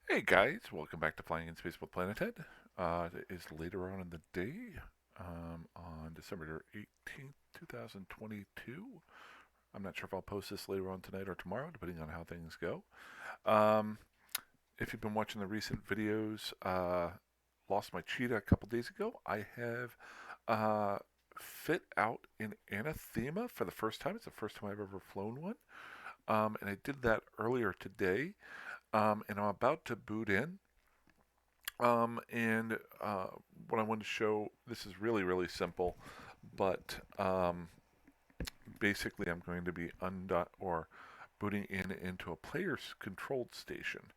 Hey guys, welcome back to Flying in Space with Planet Head. It is later on in the day, on December 18th, 2022. I'm not sure if I'll post this later on tonight or tomorrow, depending on how things go. Um, if you've been watching the recent videos, lost my cheetah a couple days ago. I have uh, fit out an Anathema for the first time. It's the first time I've ever flown one, and I did that earlier today. And I'm about to boot in. And what I wanted to show, this is really, really simple, but basically I'm going to be booting in into a player's controlled station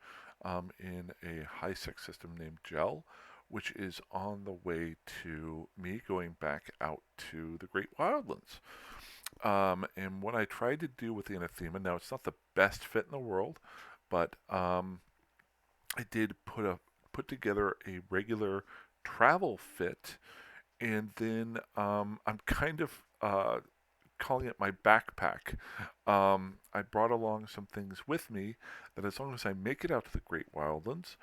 in a high-sec system named Gel, which is on the way to me going back out to the Great Wildlands. And what I tried to do with the Anathema, now it's not the best fit in the world, but I did put together a regular travel fit, and then I'm kind of calling it my backpack. I brought along some things with me that, as long as I make it out to the Great Wildlands,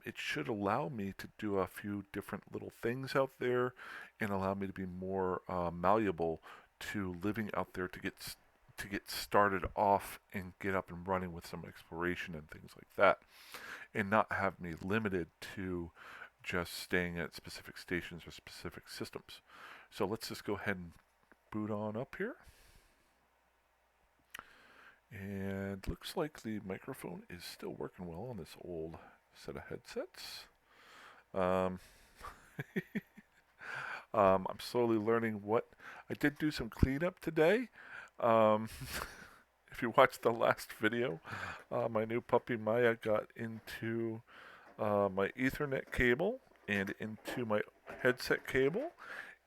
it should allow me to do a few different little things out there, and allow me to be more malleable to living out there to get started off and get up and running with some exploration and things like that, and not have me limited to just staying at specific stations or specific systems. So let's just go ahead and boot on up here. And looks like the microphone is still working well on this old set of headsets. Um, I'm slowly learning what I did do some cleanup today. Um, if you watched the last video, my new puppy Maya got into my Ethernet cable and into my headset cable.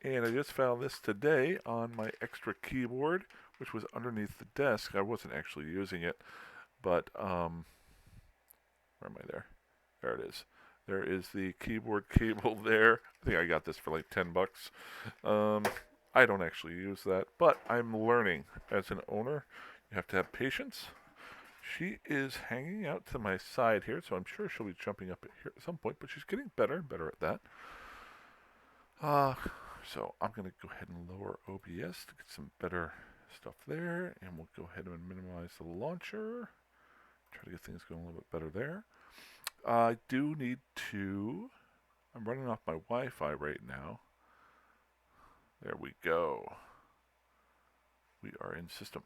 And I just found this today on my extra keyboard, which was underneath the desk. I wasn't actually using it, but where am I there? There it is. There is the keyboard cable there. I think I got this for like $10. Um, I don't actually use that, but I'm learning as an owner. You have to have patience. She is hanging out to my side here, so I'm sure she'll be jumping up here at some point, but she's getting better and better at that. Uh, so I'm going to go ahead and lower OBS to get some better stuff there, and we'll go ahead and minimize the launcher. Try to get things going a little bit better there. I do need to. I'm running off my Wi-Fi right now. There we go. We are in system.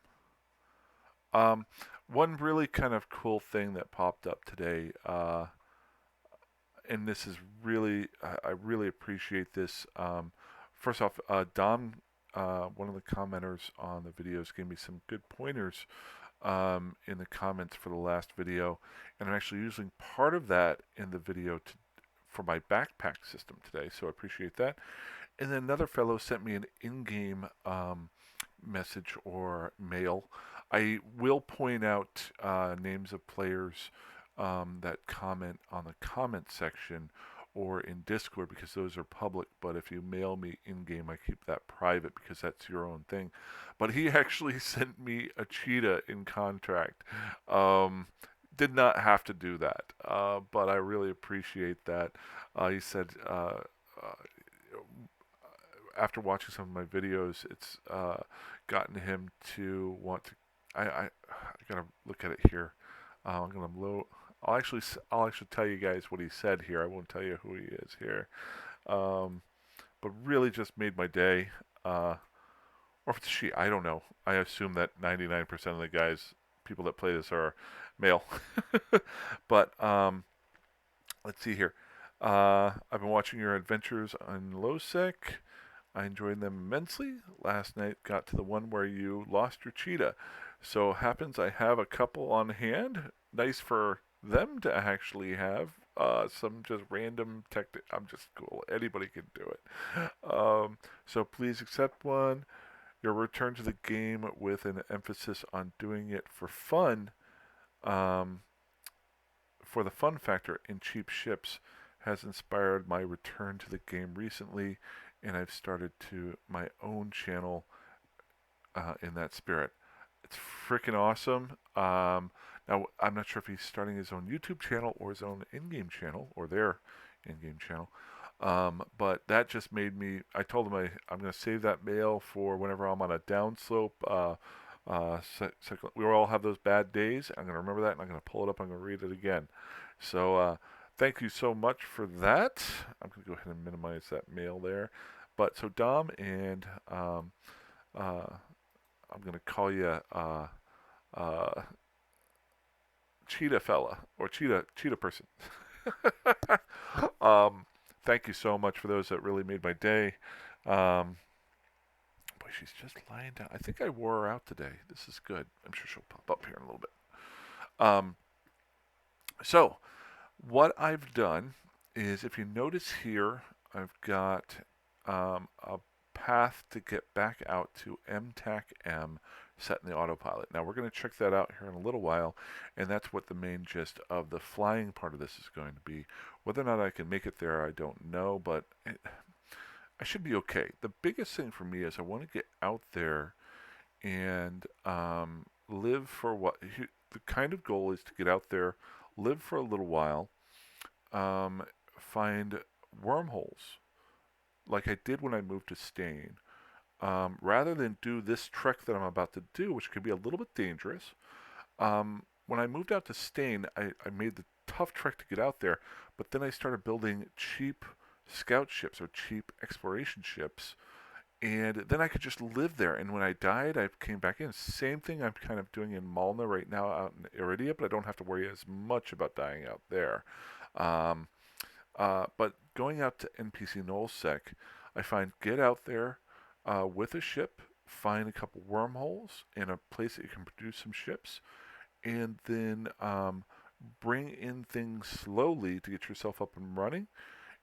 Um, One really kind of cool thing that popped up today, and this is really, I really appreciate this. First off, Dom, one of the commenters on the videos, gave me some good pointers in the comments for the last video, and I'm actually using part of that in the video for my backpack system today, so I appreciate that. And then another fellow sent me an in-game message or mail. I will point out names of players that comment on the comment section or in Discord, because those are public. But if you mail me in game, I keep that private because that's your own thing. But he actually sent me a cheetah in contract. Did not have to do that, but I really appreciate that. He said after watching some of my videos, it's gotten him to want to. I gotta look at it here. I'm gonna low. I'll actually tell you guys what he said here. I won't tell you who he is here. Um, but really just made my day. Or if it's she, I don't know. I assume that 99% of the people that play this are male. But let's see here. I've been watching your adventures on Lowsec. I enjoyed them immensely. Last night got to the one where you lost your cheetah. So happens I have a couple on hand. Nice for them to actually have. Some just random tech. I'm just cool. Anybody can do it. So please accept one. Your return to the game with an emphasis on doing it for fun, um, for the fun factor in cheap ships, has inspired my return to the game recently, and I've started to my own channel in that spirit. It's freaking awesome. Now, I'm not sure if he's starting his own YouTube channel or his own in-game channel or their in-game channel. But that just made me. I told him I'm going to save that mail for whenever I'm on a downslope. We all have those bad days. I'm going to remember that, and I'm going to pull it up. I'm going to read it again. So thank you so much for that. I'm going to go ahead and minimize that mail there. But so Dom and I'm going to call you uh, Cheetah Fella or Cheetah Person. um, Thank you so much for those that really made my day. Um, Boy, she's just lying down. I think I wore her out today. This is good. I'm sure she'll pop up here in a little bit. So, what I've done is, if you notice here, I've got a path to get back out to MTAC-M set in the autopilot. Now, we're going to check that out here in a little while, and that's what the main gist of the flying part of this is going to be. Whether or not I can make it there, I don't know, but I should be okay. The biggest thing for me is I want to get out there and live for what the kind of goal is to get out there, live for a little while, find wormholes like I did when I moved to Stain. Rather than do this trek that I'm about to do, which could be a little bit dangerous. When I moved out to Stain, I made the tough trek to get out there, but then I started building cheap scout ships or cheap exploration ships, and then I could just live there. And when I died, I came back in. Same thing I'm kind of doing in Malna right now out in Iridia, but I don't have to worry as much about dying out there. Um, but going out to NPC Nullsec, I find get out there with a ship, find a couple wormholes in a place that you can produce some ships, and then bring in things slowly to get yourself up and running.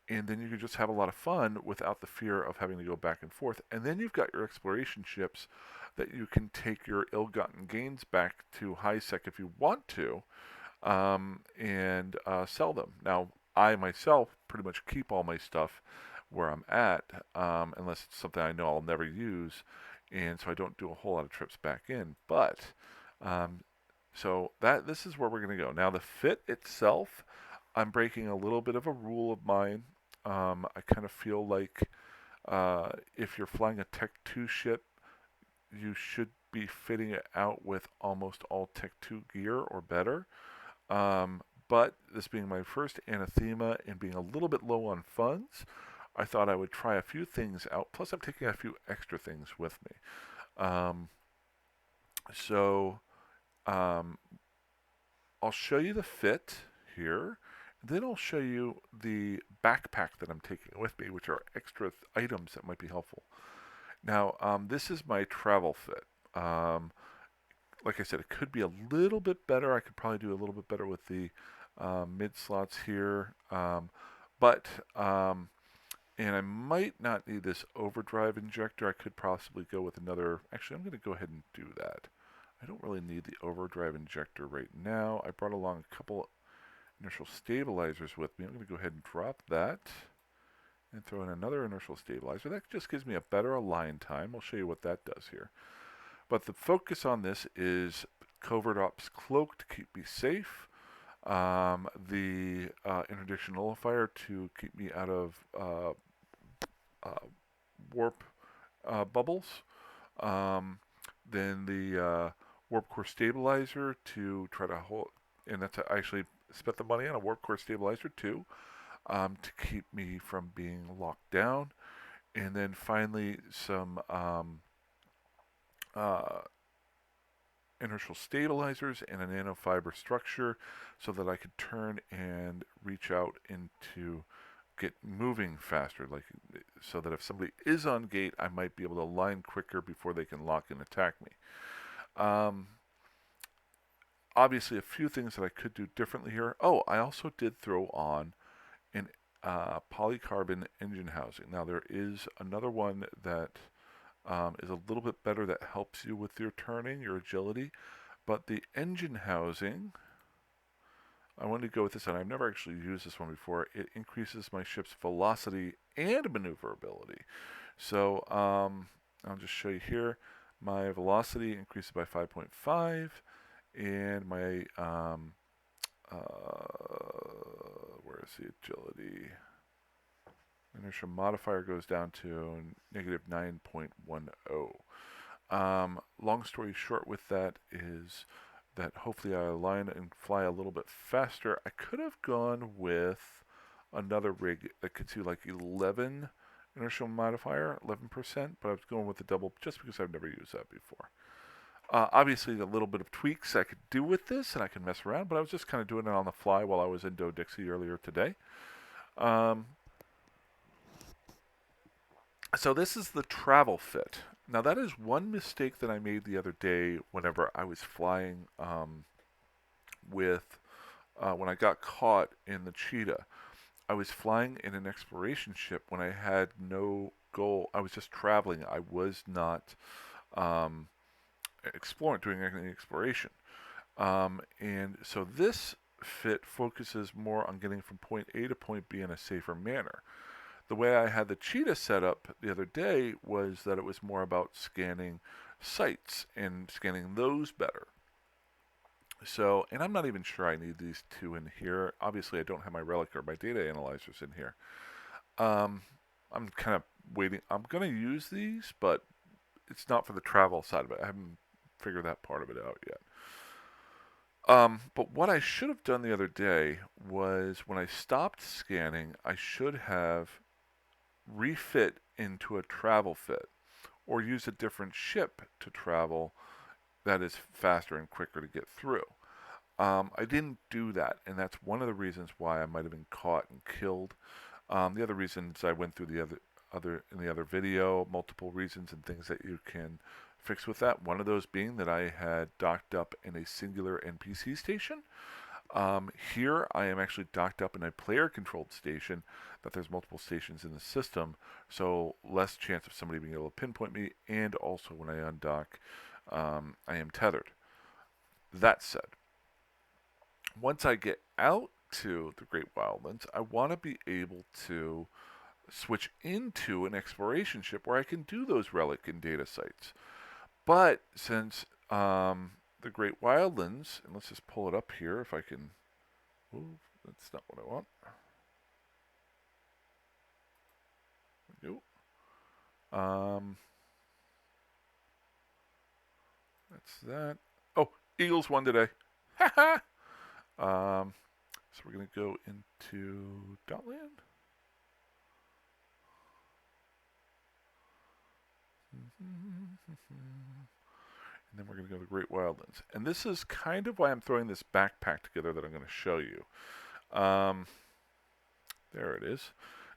And then you can just have a lot of fun without the fear of having to go back and forth. And then you've got your exploration ships that you can take your ill-gotten gains back to high sec if you want to, and sell them. Now, I myself pretty much keep all my stuff where I'm at, unless it's something I know I'll never use, and so I don't do a whole lot of trips back in. But um, so this is where we're going to go. Now, the fit itself, I'm breaking a little bit of a rule of mine. I kind of feel like if you're flying a Tech 2 ship, you should be fitting it out with almost all Tech 2 gear or better. But this being my first Anathema and being a little bit low on funds, I thought I would try a few things out. Plus, I'm taking a few extra things with me. So I'll show you the fit here. Then I'll show you the backpack that I'm taking with me, which are extra items that might be helpful. Now, this is my travel fit. Like I said, it could be a little bit better. I could probably do a little bit better with the mid slots here. And I might not need this overdrive injector. I could possibly go with another. Actually, I'm going to go ahead and do that. I don't really need the overdrive injector right now. I brought along a couple inertial stabilizers with me. I'm going to go ahead and drop that and throw in another inertial stabilizer. That just gives me a better align time. I'll show you what that does here. But the focus on this is Covert Ops Cloak to keep me safe, the interdiction nullifier to keep me out of warp bubbles, then the warp core stabilizer to try to hold, and that's I actually spent the money on a warp core stabilizer too, to keep me from being locked down, and then finally some inertial stabilizers and a nanofiber structure so that I could turn and reach out into get moving faster, like so that if somebody is on gate, I might be able to line quicker before they can lock and attack me. Obviously, a few things that I could do differently here. Oh, I also did throw on an polycarbon engine housing. Now, there is another one that is a little bit better that helps you with your turning, your agility. But the engine housing, I wanted to go with this, and I've never actually used this one before. It increases my ship's velocity and maneuverability. So I'll just show you here. My velocity increases by 5.5, and my where is the agility? Inertia modifier goes down to negative 9.10. Long story short with that is that hopefully I align and fly a little bit faster. I could have gone with another rig that could do like 11 inertial modifier, 11%, but I was going with the double just because I've never used that before. Obviously, a little bit of tweaks I could do with this, and I can mess around, but I was just kind of doing it on the fly while I was in Dixie earlier today. So this is the travel fit. Now that is one mistake that I made the other day whenever I was flying when I got caught in the cheetah. I was flying in an exploration ship when I had no goal. I was just traveling. I was not doing any exploration. And so this fit focuses more on getting from point A to point B in a safer manner. The way I had the cheetah set up the other day was that it was more about scanning sites and scanning those better. So, and I'm not even sure I need these two in here. Obviously, I don't have my relic or my data analyzers in here. I'm kind of waiting. I'm going to use these, but it's not for the travel side of it. I haven't figured that part of it out yet. But what I should have done the other day was when I stopped scanning, I should have refit into a travel fit or use a different ship to travel that is faster and quicker to get through. I didn't do that, and that's one of the reasons why I might have been caught and killed. The other reasons I went through the other in the other video, multiple reasons and things that you can fix with that. One of those being that I had docked up in a singular NPC station. Here I am actually docked up in a player-controlled station that there's multiple stations in the system, so less chance of somebody being able to pinpoint me, and also when I undock, I am tethered. That said, once I get out to the Great Wildlands, I want to be able to switch into an exploration ship where I can do those relic and data sites. But since the Great Wildlands, and let's just pull it up here if I can. Ooh, that's not what I want. Nope. That's that. Oh, Eagles won today. So we're gonna go into Dotland. And then we're going to go to the Great Wildlands. And this is kind of why I'm throwing this backpack together that I'm going to show you. There it is.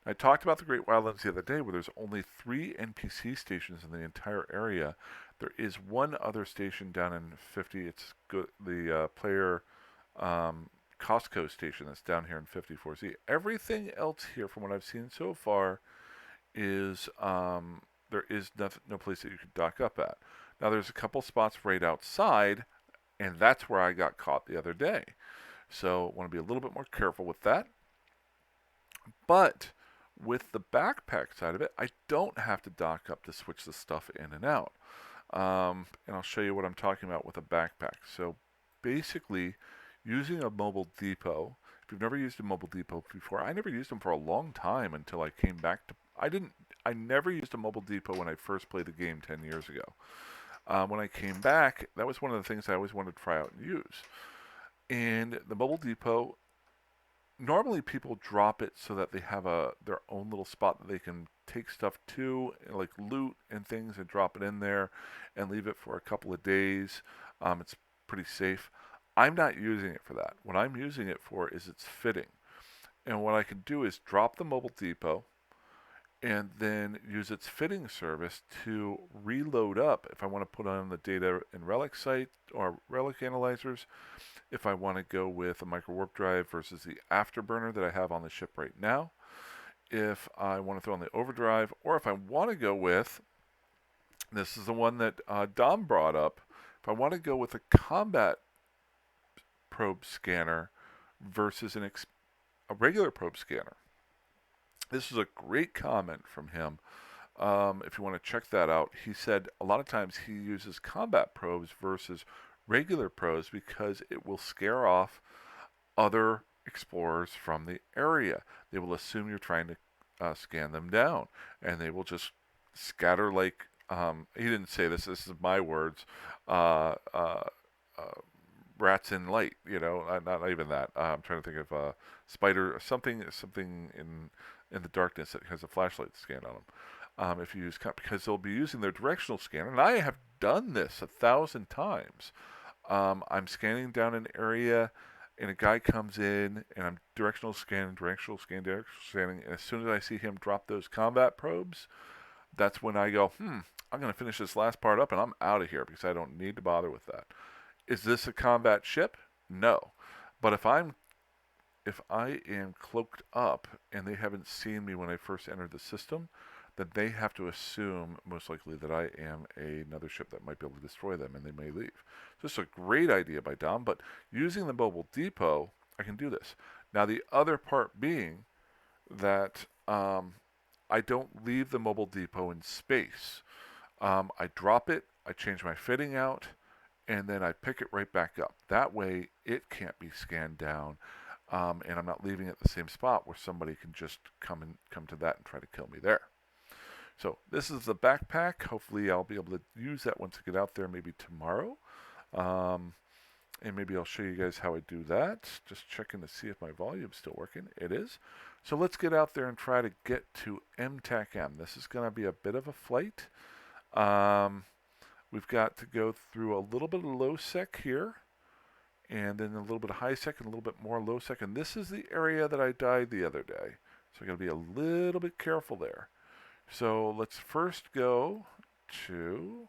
I talked about the Great Wildlands the other day where there's only 3 NPC stations in the entire area. There is one other station down in 50. It's the player Costco station that's down here in 54Z. Everything else here, from what I've seen so far, is there is no place that you could dock up at. Now there's a couple spots right outside, and that's where I got caught the other day. So I want to be a little bit more careful with that. But with the backpack side of it, I don't have to dock up to switch the stuff in and out. And I'll show you what I'm talking about with a backpack. So basically, using a mobile depot, if you've never used a mobile depot before, I never used them for a long time until I came back to, I never used a mobile depot when I first played the game 10 years ago. When I came back, that was one of the things I always wanted to try out and use. And the mobile depot, normally people drop it so that they have their own little spot that they can take stuff to, like loot and things, and drop it in there and leave it for a couple of days. It's pretty safe. I'm not using it for that. What I'm using it for is its fitting. And what I can do is drop the mobile depot and then use its fitting service to reload up if I want to put on the data and relic site or relic analyzers, if I want to go with a micro warp drive versus the afterburner that I have on the ship right now, if I want to throw on the overdrive, or if I want to go with, this is the one that Dom brought up, if I want to go with a combat probe scanner versus a regular probe scanner. This is a great comment from him. If you want to check that out, he said a lot of times he uses combat probes versus regular pros because it will scare off other explorers from the area. They will assume you're trying to scan them down, and they will just scatter like he didn't say this. This is my words. Uh, uh, uh, Rats in light. Not even that. I'm trying to think of spider something in the darkness that has a flashlight scan on them. If you use because they'll be using their directional scanner, and I have done this 1,000 times. I'm scanning down an area, and a guy comes in, and I'm directional scanning, and as soon as I see him drop those combat probes, that's when I go, I'm going to finish this last part up, and I'm out of here because I don't need to bother with that. Is this a combat ship? No. But if I am cloaked up and they haven't seen me when I first entered the system, then they have to assume most likely that I am another ship that might be able to destroy them, and they may leave. So this is a great idea by Dom, but using the mobile depot, I can do this. Now the other part being that I don't leave the mobile depot in space. I drop it, I change my fitting out, and then I pick it right back up. That way it can't be scanned down, and I'm not leaving it at the same spot where somebody can just come to that and try to kill me there. So this is the backpack. Hopefully I'll be able to use that once I get out there, maybe tomorrow. And maybe I'll show you guys how I do that. Just checking to see if my volume's still working. It is. So let's get out there and try to get to MTAC-M. This is going to be a bit of a flight. We've got to go through a little bit of Lowsec here, and then a little bit of high-sec and a little bit more Lowsec. And this is the area that I died the other day. So I got to be a little bit careful there. So let's first go to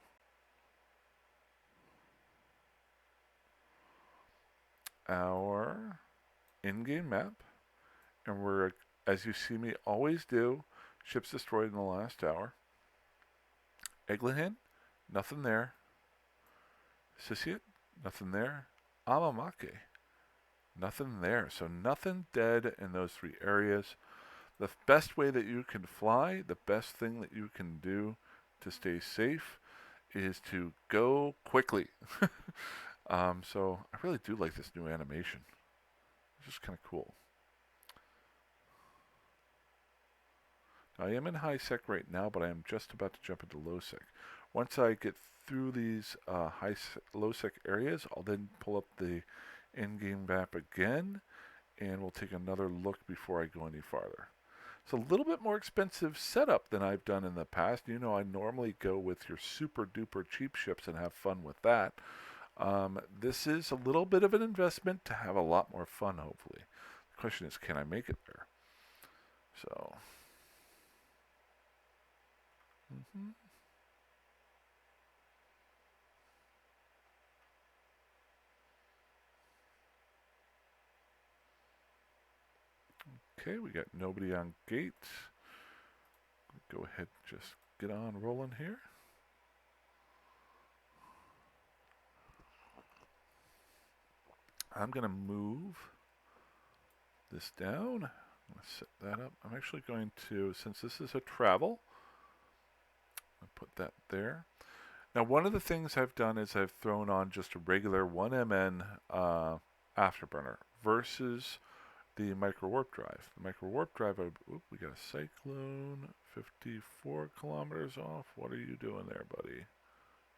our in-game map, and we're, as you see me always do, ships destroyed in the last hour. Eglin, nothing there. Sisiat, nothing there. Amamake, nothing there. So nothing dead in those three areas. The best way that you can fly, the best thing that you can do to stay safe is to go quickly. So I really do like this new animation. It's just kind of cool. I am in high sec right now, but I am just about to jump into low sec. Once I get through these low sec areas, I'll then pull up the in-game map again, and we'll take another look before I go any farther. It's a little bit more expensive setup than I've done in the past. You know, I normally go with your super duper cheap ships and have fun with that. This is a little bit of an investment to have a lot more fun, hopefully. The question is, can I make it there? So, okay, we got nobody on gate. Go ahead and just get on rolling here. I'm going to move this down. I'm going to set that up. I'm actually going to, since this is a travel, I'll put that there. Now, one of the things I've done is I've thrown on just a regular 1MN afterburner versus the micro warp drive. The micro warp drive, we got a cyclone 54 kilometers off. What are you doing there, buddy?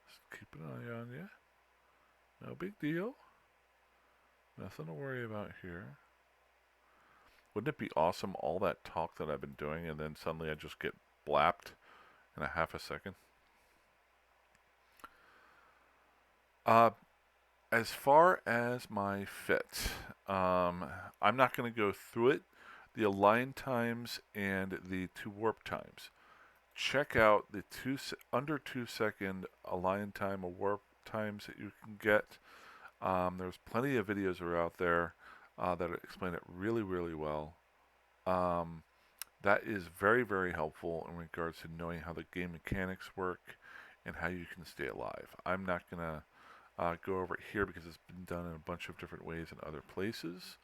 Just keep an eye on you. No big deal. Nothing to worry about here. Wouldn't it be awesome, all that talk that I've been doing, and then suddenly I just get blapped in a half a second? As far as my fit, I'm not going to go through it. The align times and the 2 warp times. Check out the under 2 second align time or warp times that you can get. There's plenty of videos that are out there that explain it really, really well. That is very, very helpful in regards to knowing how the game mechanics work and how you can stay alive. I'm not going to go over it here because it's been done in a bunch of different ways in other places.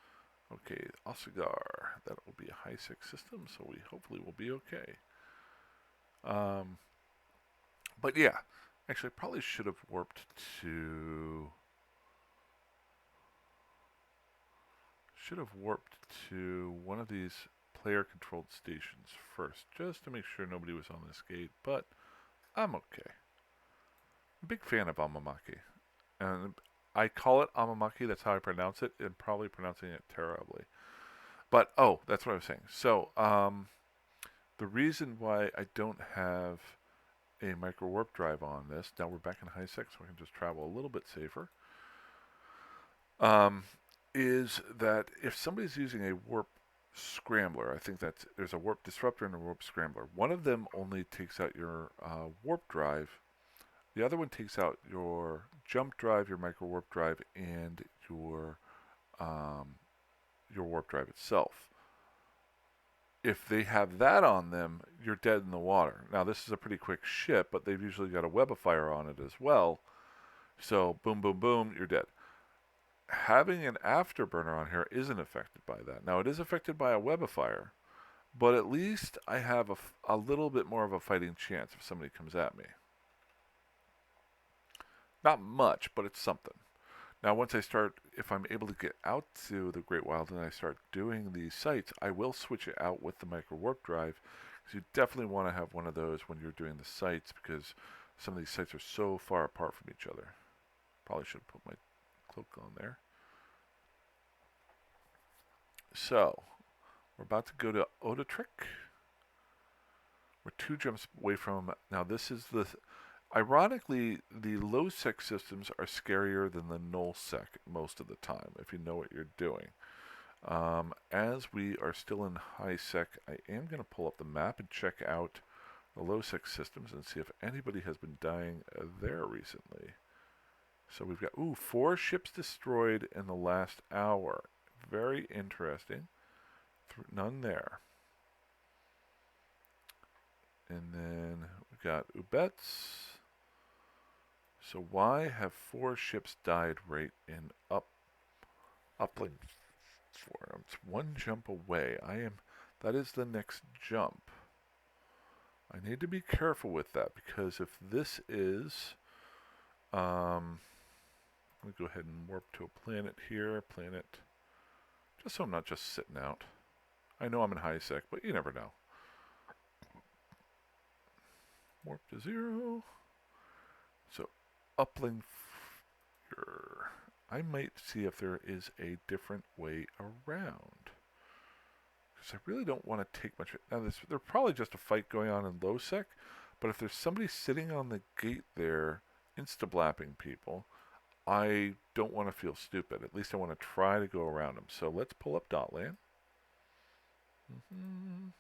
Okay, Oscigar, that will be a high-sec system, so we hopefully will be okay. But yeah, actually I probably should have warped to should have warped to one of these player-controlled stations first, just to make sure nobody was on this gate, but I'm okay. Big fan of Amamaki. And I call it Amamaki, that's how I pronounce it, and probably pronouncing it terribly. But, oh, that's what I was saying. So, the reason why I don't have a micro warp drive on this, now we're back in high sec, so I can just travel a little bit safer, is that if somebody's using a warp scrambler, I think that's, there's a warp disruptor and a warp scrambler. One of them only takes out your warp drive. The other one takes out your jump drive, your micro warp drive, and your warp drive itself. If they have that on them, you're dead in the water. Now, this is a pretty quick ship, but they've usually got a web of fire on it as well. So, boom, boom, boom, you're dead. Having an afterburner on here isn't affected by that. Now, it is affected by a web of fire, but at least I have a little bit more of a fighting chance if somebody comes at me. Not much, but it's something. Now, once I start, if I'm able to get out to the Great Wild and I start doing these sites, I will switch it out with the micro warp drive. Because you definitely want to have one of those when you're doing the sites, because some of these sites are so far apart from each other. Probably should have put my cloak on there. So, we're about to go to Odatrick. We're 2 jumps away from, now this is the, ironically, the Lowsec systems are scarier than the nullsec most of the time, if you know what you're doing. As we are still in high sec, I am going to pull up the map and check out the Lowsec systems and see if anybody has been dying there recently. So we've got, 4 ships destroyed in the last hour. Very interesting. None there. And then we've got Ubets. So why have 4 ships died right in uplink for them? It's 1 jump away. That is the next jump. I need to be careful with that, because if this is, I'm going to go ahead and warp to a planet here, just so I'm not just sitting out. I know I'm in high sec, but you never know. Warp to 0. So uplink. I might see if there is a different way around, because I really don't want to take much. Now, there's probably just a fight going on in Lowsec, but if there's somebody sitting on the gate there, insta-blapping people, I don't want to feel stupid. At least I want to try to go around them. So let's pull up Dotland. And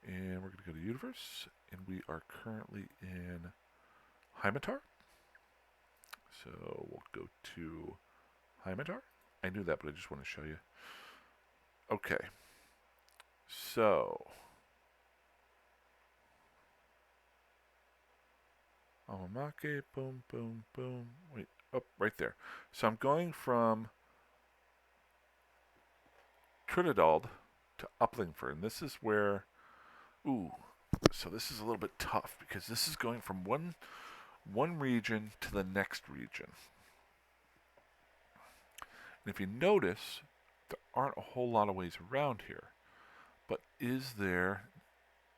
we're going to go to Universe, and we are currently in Hymatar. So we'll go to Hymatar. I knew that, but I just want to show you. Okay. So Amamake, boom, boom, boom. Wait, oh, right there. So I'm going from Trinidad to Uplingford, and this is where, so this is a little bit tough, because this is going from one region to the next region. And if you notice, there aren't a whole lot of ways around here. But is there,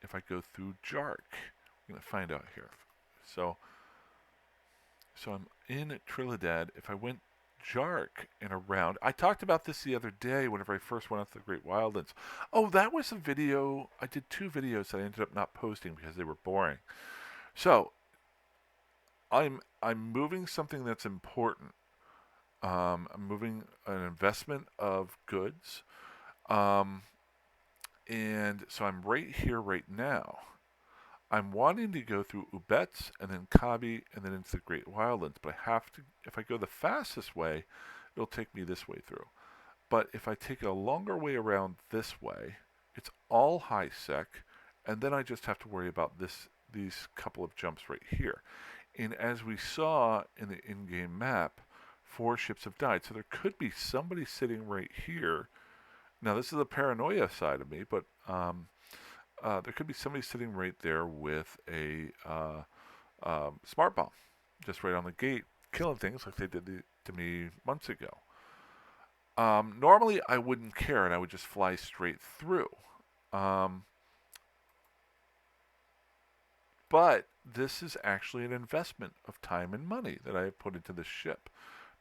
if I go through Jark? I'm going to find out here. So I'm in Trinidad. If I went Jark and around, I talked about this the other day whenever I first went out to the Great Wildlands. Oh, that was a video. I did 2 videos that I ended up not posting because they were boring. So I'm moving something that's important. I'm moving an investment of goods. And so I'm right here right now. I'm wanting to go through Ubets and then Kabi and then into the Great Wildlands, but I have to, if I go the fastest way, it'll take me this way through. But if I take a longer way around this way, it's all high sec, and then I just have to worry about these couple of jumps right here. And as we saw in the in-game map, 4 ships have died. So there could be somebody sitting right here. Now, this is the paranoia side of me, but there could be somebody sitting right there with a smart bomb, just right on the gate, killing things like they did to me months ago. Normally, I wouldn't care and I would just fly straight through. Um, but this is actually an investment of time and money that I have put into this ship.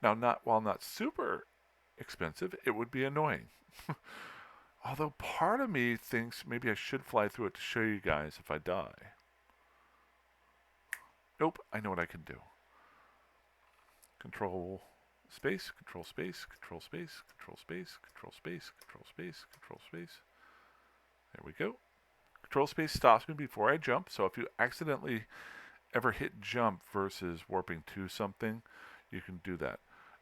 Now, while not super expensive, it would be annoying. Although part of me thinks maybe I should fly through it to show you guys if I die. Nope, I know what I can do. Control space, control space, control space, control space, control space, control space, control space. There we go. Control space stops me before I jump, so if you accidentally ever hit jump versus warping to something, you can do that.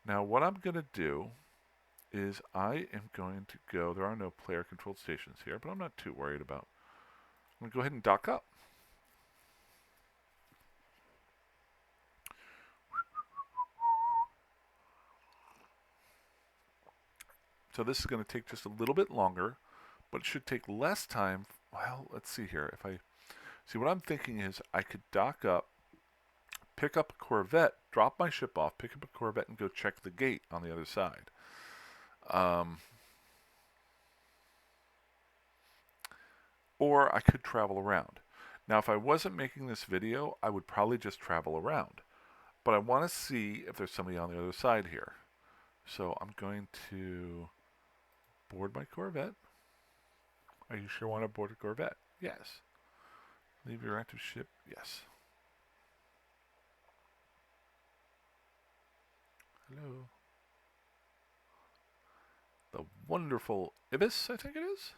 Now what I'm going to do is I am going to go, there are no player controlled stations here, but I'm not too worried about. I'm going to go ahead and dock up. So this is going to take just a little bit longer, but it should take less time. Well, let's see here. If I see, what I'm thinking is I could dock up, pick up a Corvette, drop my ship off, pick up a Corvette, and go check the gate on the other side. Or I could travel around. Now, if I wasn't making this video, I would probably just travel around. But I want to see if there's somebody on the other side here. So I'm going to board my Corvette. Are you sure you want to board a Corvette? Yes. Leave your active ship? Yes. Hello. The wonderful Ibis, I think it is.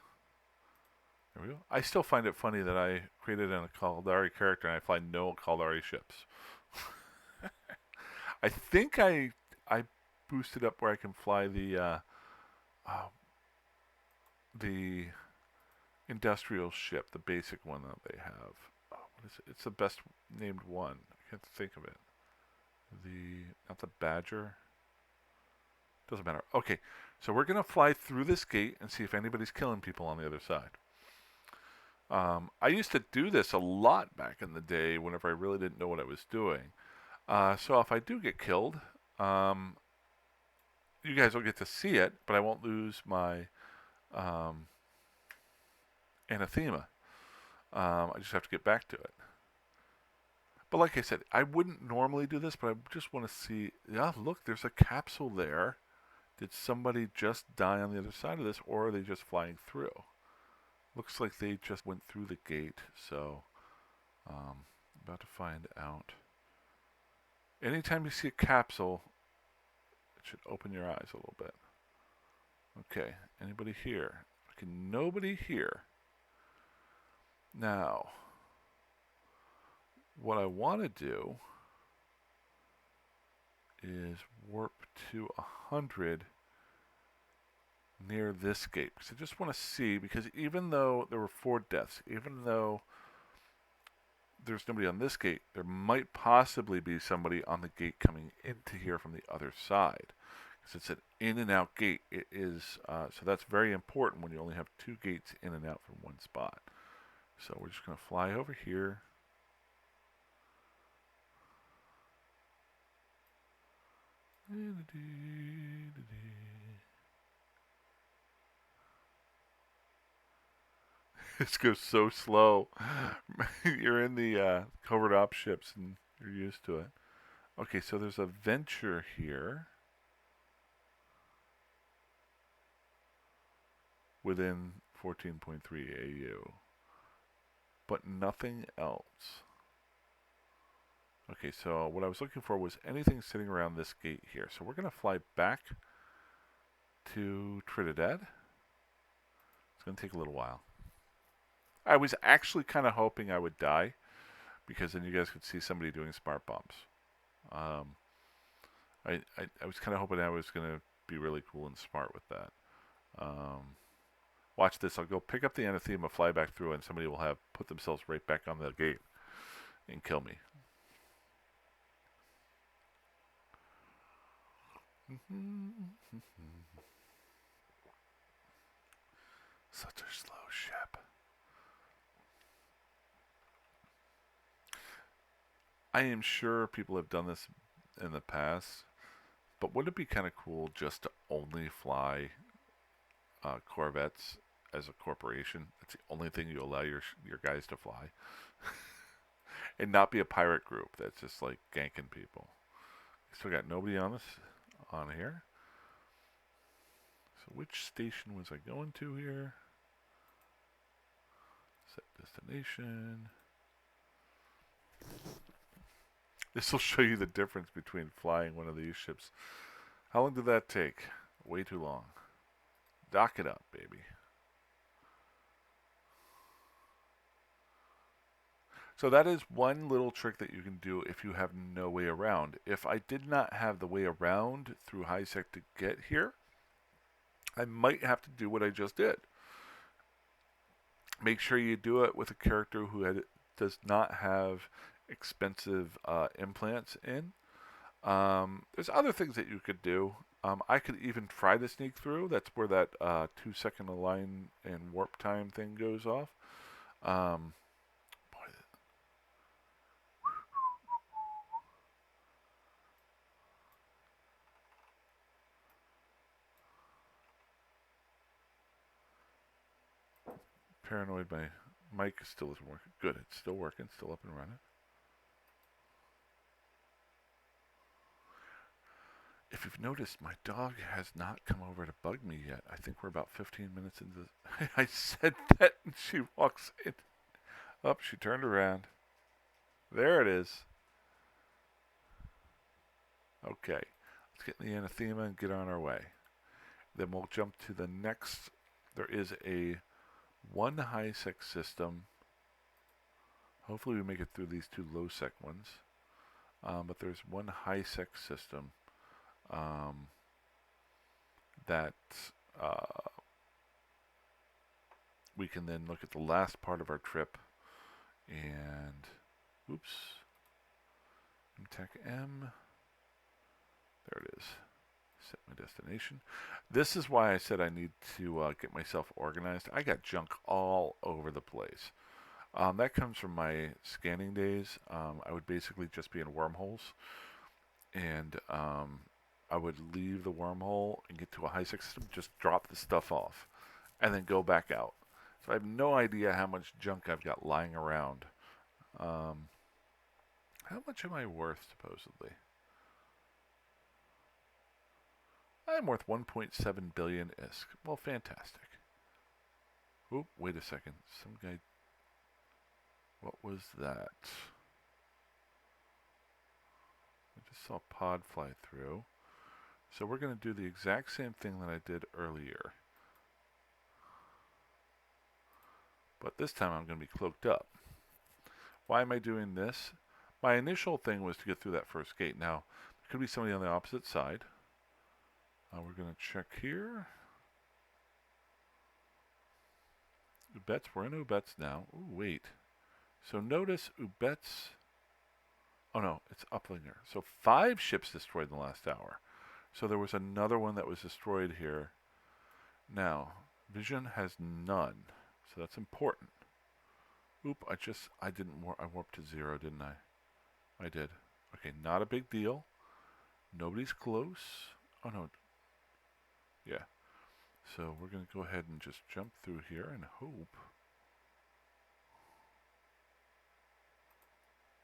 There we go. I still find it funny that I created a Caldari character and I fly no Caldari ships. I think I boosted up where I can fly the industrial ship, the basic one that they have. Oh, what is it? It's the best named one. I can't think of it. Not the Badger. Doesn't matter. Okay, so we're gonna fly through this gate and see if anybody's killing people on the other side. I used to do this a lot back in the day whenever I really didn't know what I was doing. So if I do get killed, you guys will get to see it, but I won't lose my Anathema. I just have to get back to it. But like I said, I wouldn't normally do this, but I just want to see. Yeah, look, there's a capsule there. Did somebody just die on the other side of this, or are they just flying through? Looks like they just went through the gate, so about to find out. Anytime you see a capsule, it should open your eyes a little bit. Okay, anybody here? Okay, nobody here. Now, what I want to do is warp to 100 near this gate. Because I just want to see, because even though there were 4 deaths, even though there's nobody on this gate, there might possibly be somebody on the gate coming into here from the other side. Because it's an in and out gate. It is, so that's very important when you only have 2 gates in and out from one spot. So we're just going to fly over here. This goes so slow. You're in the covert op ships and you're used to it. Okay, so there's a venture here within 14.3 AU, but nothing else. Okay, so what I was looking for was anything sitting around this gate here. So we're going to fly back to Trinidad. It's going to take a little while. I was actually kind of hoping I would die, because then you guys could see somebody doing smart bombs. I was kind of hoping I was going to be really cool and smart with that. Watch this. I'll go pick up the Anathema, fly back through, and somebody will have put themselves right back on the gate and kill me. Such a slow ship. I am sure people have done this in the past, But wouldn't it be kind of cool just to only fly corvettes as a corporation? That's the only thing you allow your guys to fly, and not be a pirate group that's just like ganking people. Still got nobody on this on here. So which station was I going to here? Set destination. This will show you the difference between flying one of these ships. How long did that take? Way too long. Dock it up, baby. So that is one little trick that you can do if you have no way around. If I did not have the way around through Lowsec to get here, I might have to do what I just did. Make sure you do it with a character who does not have expensive implants in. There's other things that you could do. I could even try to sneak through. That's where that 2-second align and warp time thing goes off. Boy, paranoid my mic still isn't working. Good, it's still working, still up and running. If you've noticed, my dog has not come over to bug me yet. I think we're about 15 minutes into this. I said that and she walks in. Oh, she turned around. There it is. Okay, let's get in the Anathema and get on our way. Then we'll jump to the next. There is a one Lowsec system. Hopefully we make it through these two Lowsec ones. But there's one Lowsec system that we can then look at the last part of our trip and oops, MTech M, there it is, set my destination. This is why I said I need to get myself organized. I got junk all over the place. That comes from my scanning days. I would basically just be in wormholes, and I would leave the wormhole and get to a Lowsec system, just drop the stuff off, and then go back out. So I have no idea how much junk I've got lying around. How much am I worth, supposedly? I'm worth 1.7 billion ISK. Well, fantastic. Oop, wait a second. Some guy... What was that? I just saw a pod fly through. So we're going to do the exact same thing that I did earlier. But this time I'm going to be cloaked up. Why am I doing this? My initial thing was to get through that first gate. Now, there could be somebody on the opposite side. We're going to check here. Ubets, we're in Ubets now. Ooh, wait. So notice Ubets... Oh no, it's Uplinger. So 5 ships destroyed in the last hour. So there was another one that was destroyed here. Now, Vision has none. So that's important. Oop, I warped to 0, didn't I? I did. Okay, not a big deal. Nobody's close. Oh no. Yeah. So we're going to go ahead and just jump through here and hope.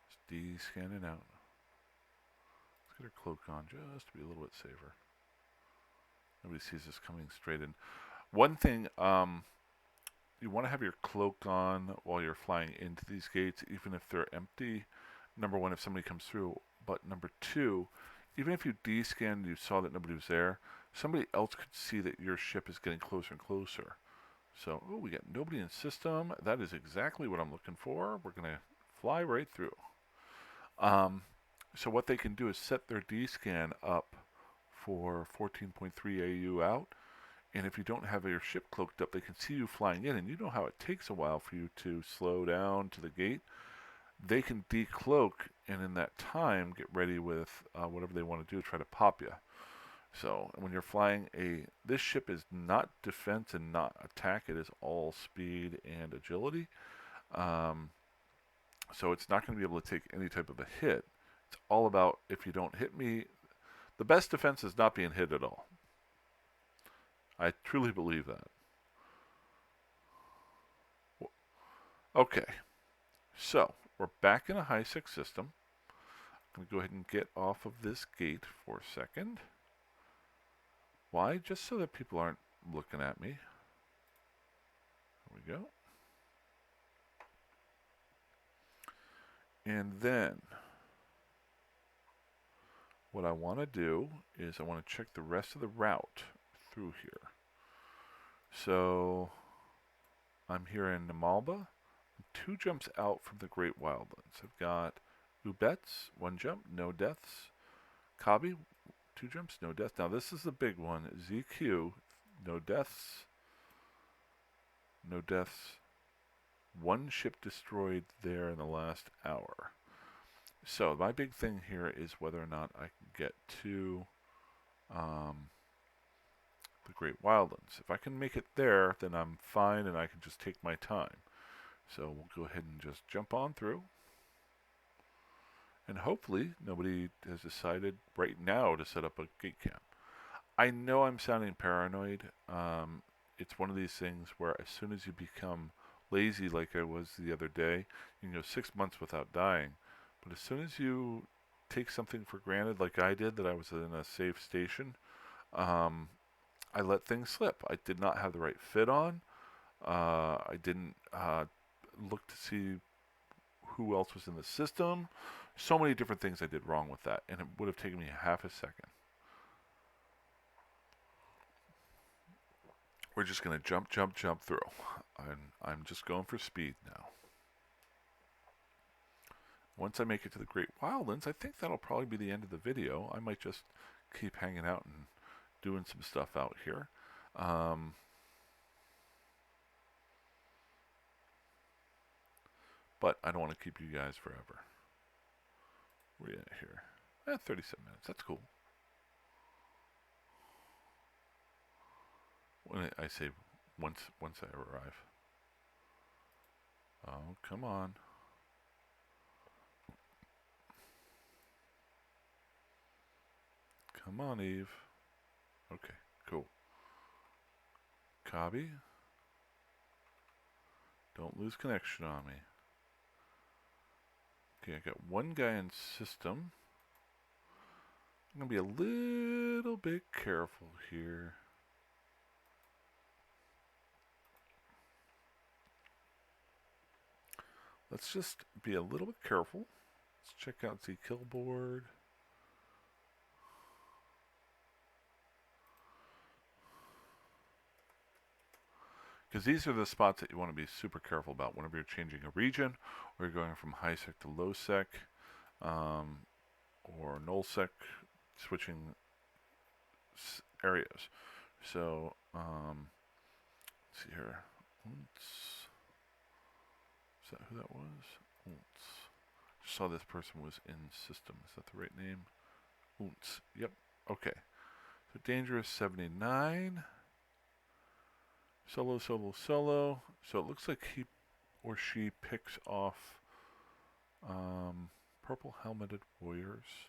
Just de-scanning out. Let's get our cloak on just to be a little bit safer. Nobody sees us coming straight in. One thing, you want to have your cloak on while you're flying into these gates, even if they're empty. Number one, if somebody comes through. But number two, even if you de-scanned and you saw that nobody was there, somebody else could see that your ship is getting closer and closer. So, oh, we got nobody in system. That is exactly what I'm looking for. We're going to fly right through. So what they can do is set their D-scan up for 14.3 AU out. And if you don't have your ship cloaked up, they can see you flying in. And you know how it takes a while for you to slow down to the gate. They can decloak and in that time get ready with whatever they want to do to try to pop you. So when you're flying this ship is not defense and not attack. It is all speed and agility. So it's not going to be able to take any type of a hit. It's all about if you don't hit me, The best defense is not being hit at all. I truly believe that. Okay, so we're back in a high-sec system. I'm going to go ahead and get off of this gate for a second. Why? Just so that people aren't looking at me. There we go. And then what I want to do is I want to check the rest of the route through here. So I'm here in Namalba. 2 jumps out from the Great Wildlands. I've got Ubets, 1 jump, no deaths. Kabi, 2 jumps, no deaths. Now this is the big one. ZQ, no deaths. No deaths. 1 ship destroyed there in the last hour. So my big thing here is whether or not I can get to the Great Wildlands. If I can make it there, then I'm fine and I can just take my time. So we'll go ahead and just jump on through. And hopefully nobody has decided right now to set up a gate camp. I know I'm sounding paranoid. It's one of these things where as soon as you become lazy like I was the other day, you can go 6 months without dying. But as soon as you take something for granted like I did, that I was in a safe station, I let things slip. I did not have the right fit on. I didn't look to see who else was in the system. So many different things I did wrong with that, and it would have taken me half a second. We're just going to jump through. I'm just going for speed now. Once I make it to the Great Wildlands, I think that'll probably be the end of the video. I might just keep hanging out and doing some stuff out here. But I don't want to keep you guys forever. Where are you at here? 37 minutes. That's cool. When I say once I arrive. Oh, come on. Come on, Eve. Okay, cool. Kabi. Don't lose connection on me. Okay, I got 1 guy in system. I'm going to be a little bit careful here. Let's just be a little bit careful. Let's check out the kill board. Because these are the spots that you want to be super careful about whenever you're changing a region, or you're going from high-sec to low-sec, or null-sec, switching areas. So, let's see here. Is that who that was? Just saw this person was in system. Is that the right name? Yep. Okay. So dangerous 79. Solo. So it looks like he or she picks off purple helmeted warriors.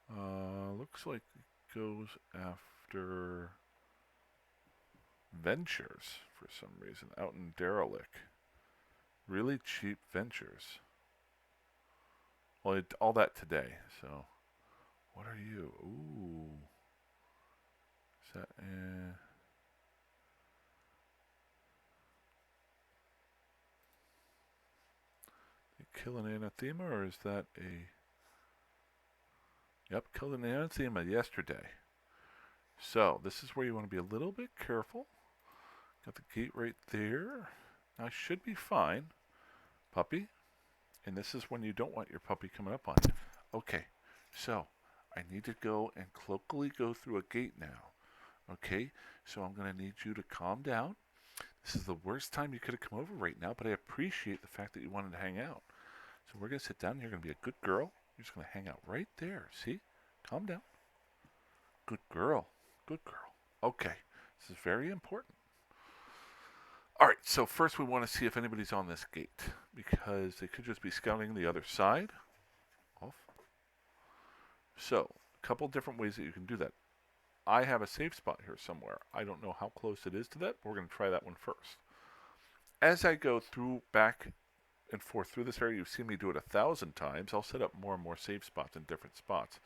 Looks like it goes after ventures for some reason out in Derelict. Really cheap ventures. Well, all that today. So, what are you? Ooh, is that? Kill an Anathema, or is that a... Yep, killed an Anathema yesterday. So, this is where you want to be a little bit careful. Got the gate right there. I should be fine. Puppy. And this is when you don't want your puppy coming up on you. Okay, so I need to go and cloakily go through a gate now. Okay, so I'm going to need you to calm down. This is the worst time you could have come over right now, but I appreciate the fact that you wanted to hang out. So we're going to sit down. You're going to be a good girl. You're just going to hang out right there. See? Calm down. Good girl. Good girl. Okay. This is very important. All right. So first we want to see if anybody's on this gate, because they could just be scouting the other side. Off. So couple different ways that you can do that. I have a safe spot here somewhere. I don't know how close it is to that, but we're going to try that one first. As I go through back and forth through this area, you've seen me do it 1,000 times. I'll set up more and more safe spots in different spots.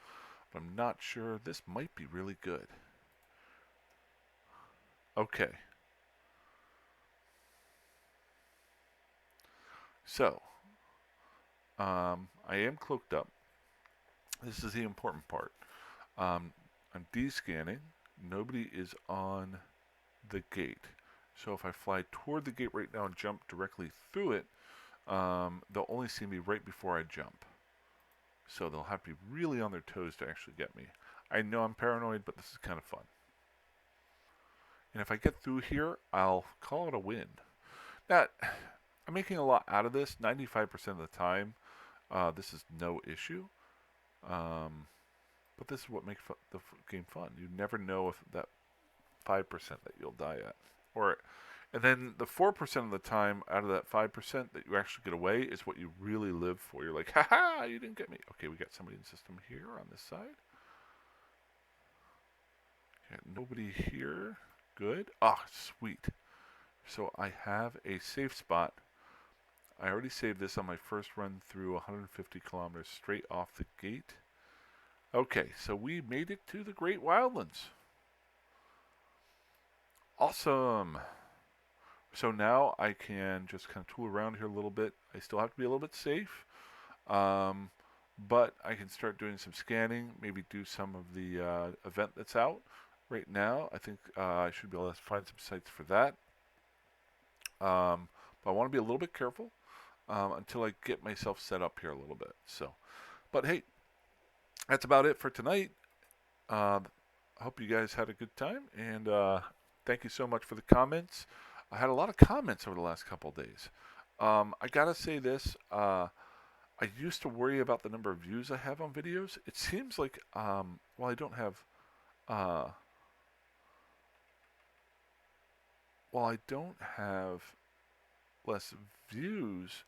But I'm not sure. This might be really good. Okay. So, I am cloaked up. This is the important part. I'm descanning. Nobody is on the gate. So if I fly toward the gate right now and jump directly through it, they'll only see me right before I jump. So they'll have to be really on their toes to actually get me. I know I'm paranoid, but this is kind of fun. And if I get through here, I'll call it a win. Now, I'm making a lot out of this. 95% of the time, this is no issue. But this is what makes the game fun. You never know if that 5% that you'll die at. And then the 4% of the time out of that 5% that you actually get away is what you really live for. You're like, haha, you didn't get me. Okay, we got somebody in the system here on this side. Okay, nobody here. Good. Ah, sweet. So I have a safe spot. I already saved this on my first run through 150 kilometers straight off the gate. Okay, so we made it to the Great Wildlands. Awesome. So now I can just kind of tool around here a little bit. I still have to be a little bit safe, but I can start doing some scanning, maybe do some of the event that's out right now. I think I should be able to find some sites for that. But I want to be a little bit careful until I get myself set up here a little bit. So, but hey, that's about it for tonight. I hope you guys had a good time, and thank you so much for the comments. I had a lot of comments over the last couple of days. I gotta say this. I used to worry about the number of views I have on videos. It seems like, well, I don't have, while I don't have less views,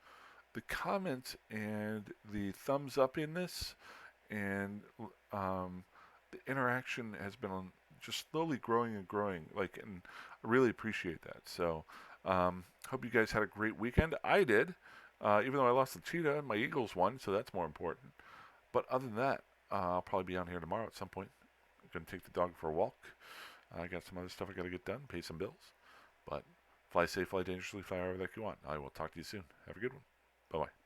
the comments and the thumbs up in this and the interaction has been just slowly growing and growing. And I really appreciate that. So, hope you guys had a great weekend. I did, even though I lost the cheetah, my Eagles won, so that's more important. But other than that, I'll probably be out here tomorrow at some point. I'm gonna take the dog for a walk. I got some other stuff I gotta get done, pay some bills. But fly safe, fly dangerously, fly however that you want. I will talk to you soon. Have a good one. Bye bye.